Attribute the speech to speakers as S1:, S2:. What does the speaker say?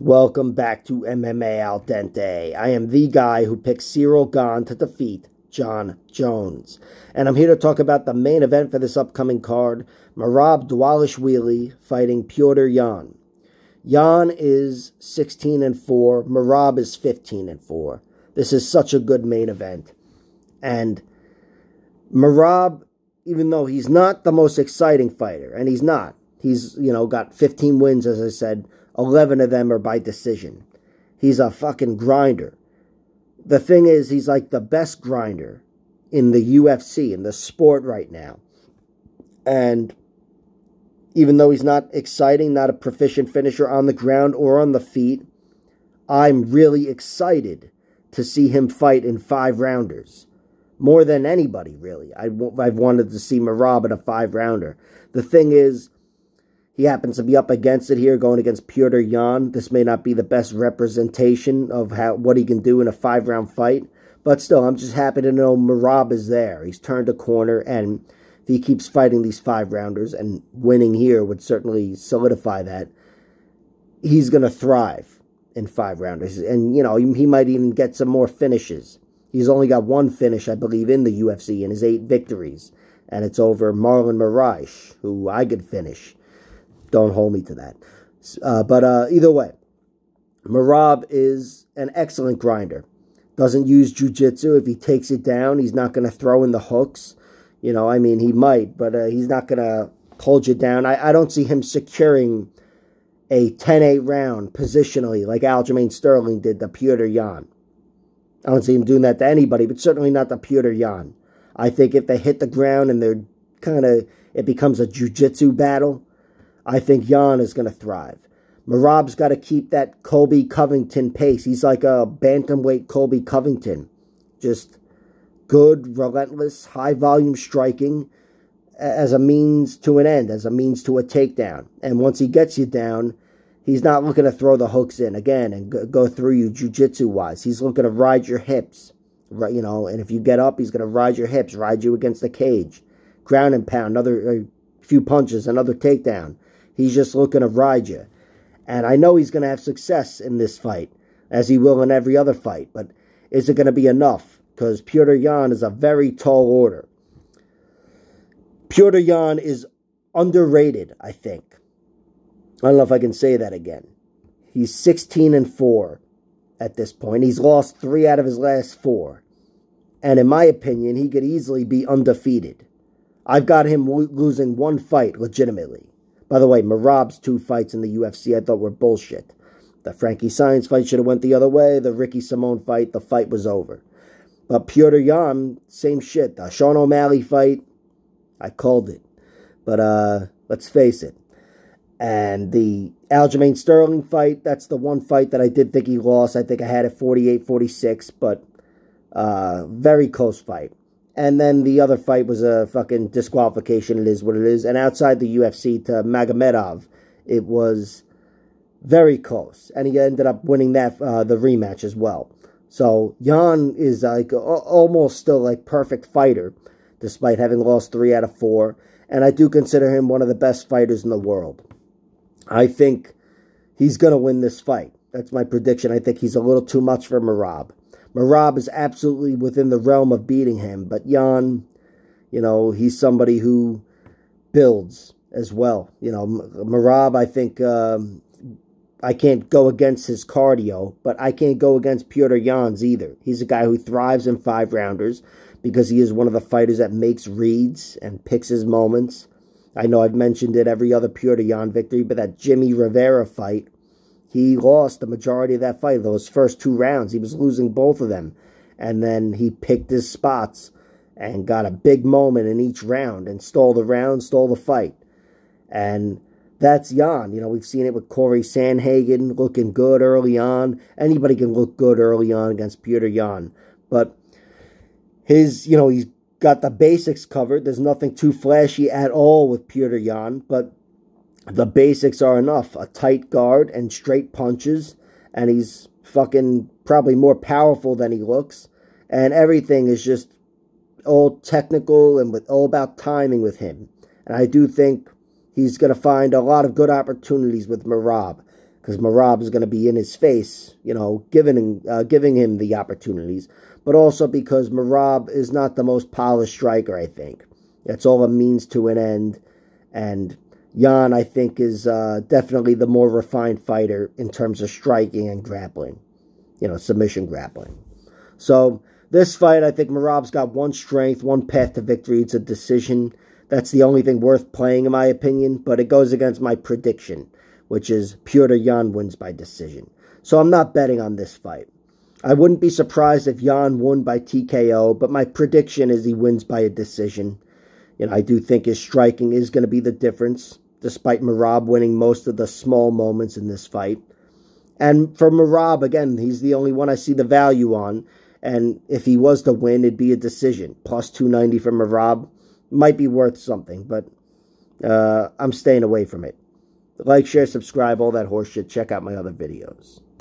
S1: Welcome back to MMA Al Dente. I am the guy who picked Cyril Gane to defeat John Jones. And I'm here to talk about the main event for this upcoming card, Merab Dvalishvilli fighting Petr Yan. Yan is 16-4, Merab is 15-4. This is such a good main event. And Merab, even though he's not the most exciting fighter, and he's not, he's, got 15 wins, as I said, 11 of them are by decision. He's a fucking grinder. The thing is, he's like the best grinder in the UFC, in the sport right now. And even though he's not exciting, not a proficient finisher on the ground or on the feet, I'm really excited to see him fight in 5-rounders. More than anybody, really. I've wanted to see Merab in a 5-rounder. The thing is, he happens to be up against it here, going against Petr Yan. This may not be the best representation of what he can do in a 5-round fight. But still, I'm just happy to know Merab is there. He's turned a corner, and if he keeps fighting these 5-rounders, and winning here would certainly solidify that, he's going to thrive in 5-rounders. And, he might even get some more finishes. He's only got one finish, I believe, in the UFC in his 8 victories. And it's over Marlon Moraes, who I could finish. Don't hold me to that. But either way, Merab is an excellent grinder. Doesn't use jiu-jitsu. If he takes it down, he's not going to throw in the hooks. He might, but he's not going to hold you down. I don't see him securing a 10-8 round positionally like Aljamain Sterling did to Petr Yan. I don't see him doing that to anybody, but certainly not to Petr Yan. I think if they hit the ground and it becomes a jiu-jitsu battle, I think Yan is going to thrive. Merab's got to keep that Colby Covington pace. He's like a bantamweight Colby Covington. Just good, relentless, high-volume striking as a means to an end, as a means to a takedown. And once he gets you down, he's not looking to throw the hooks in again and go through you jiu-jitsu-wise. He's looking to ride your hips, right? And if you get up, he's going to ride your hips, ride you against the cage. Ground and pound, another few punches, another takedown. He's just looking to ride you. And I know he's going to have success in this fight, as he will in every other fight. But is it going to be enough? Because Petr Yan is a very tall order. Petr Yan is underrated, I think. I don't know if I can say that again. He's 16-4 at this point. He's lost 3 out of his last 4. And in my opinion, he could easily be undefeated. I've got him losing 1 fight legitimately. By the way, Merab's 2 fights in the UFC I thought were bullshit. The Frankie Saenz fight should have went the other way. The Ricky Simone fight, the fight was over. But Petr Yan, same shit. The Sean O'Malley fight, I called it. But let's face it. And the Aljamain Sterling fight, that's the one fight that I did think he lost. I think I had it 48-46, but very close fight. And then the other fight was a fucking disqualification. It is what it is. And outside the UFC to Merab, it was very close. And he ended up winning that the rematch as well. So Yan is like almost still like perfect fighter, despite having lost 3 out of 4. And I do consider him one of the best fighters in the world. I think he's going to win this fight. That's my prediction. I think he's a little too much for Merab. Merab is absolutely within the realm of beating him. But Yan, he's somebody who builds as well. Merab, I think, I can't go against his cardio, but I can't go against Petr Yan's either. He's a guy who thrives in 5-rounders because he is one of the fighters that makes reads and picks his moments. I know I've mentioned it every other Petr Yan victory, but that Jimmy Rivera fight, he lost the majority of that fight. Those first 2 rounds, he was losing both of them. And then he picked his spots and got a big moment in each round and stole the round, stole the fight. And that's Yan. We've seen it with Corey Sandhagen looking good early on. Anybody can look good early on against Petr Yan. But he's got the basics covered. There's nothing too flashy at all with Petr Yan, but the basics are enough. A tight guard and straight punches, and he's fucking probably more powerful than he looks. And everything is just all technical and all about timing with him. And I do think he's going to find a lot of good opportunities with Merab. because Merab is going to be in his face, you know, giving him the opportunities, but also because Merab is not the most polished striker, I think. It's all a means to an end, and Jan, I think, is definitely the more refined fighter in terms of striking and grappling, you know, submission grappling. So this fight, I think Merab's got one strength, one path to victory. It's a decision. That's the only thing worth playing, in my opinion, but it goes against my prediction, which is Petr Yan wins by decision. So I'm not betting on this fight. I wouldn't be surprised if Yan won by TKO, but my prediction is he wins by a decision. You know, I do think his striking is going to be the difference, despite Merab winning most of the small moments in this fight. And for Merab, again, he's the only one I see the value on. And if he was to win, it'd be a decision. Plus 290 for Merab might be worth something, but I'm staying away from it. Like, share, subscribe, all that horse shit. Check out my other videos.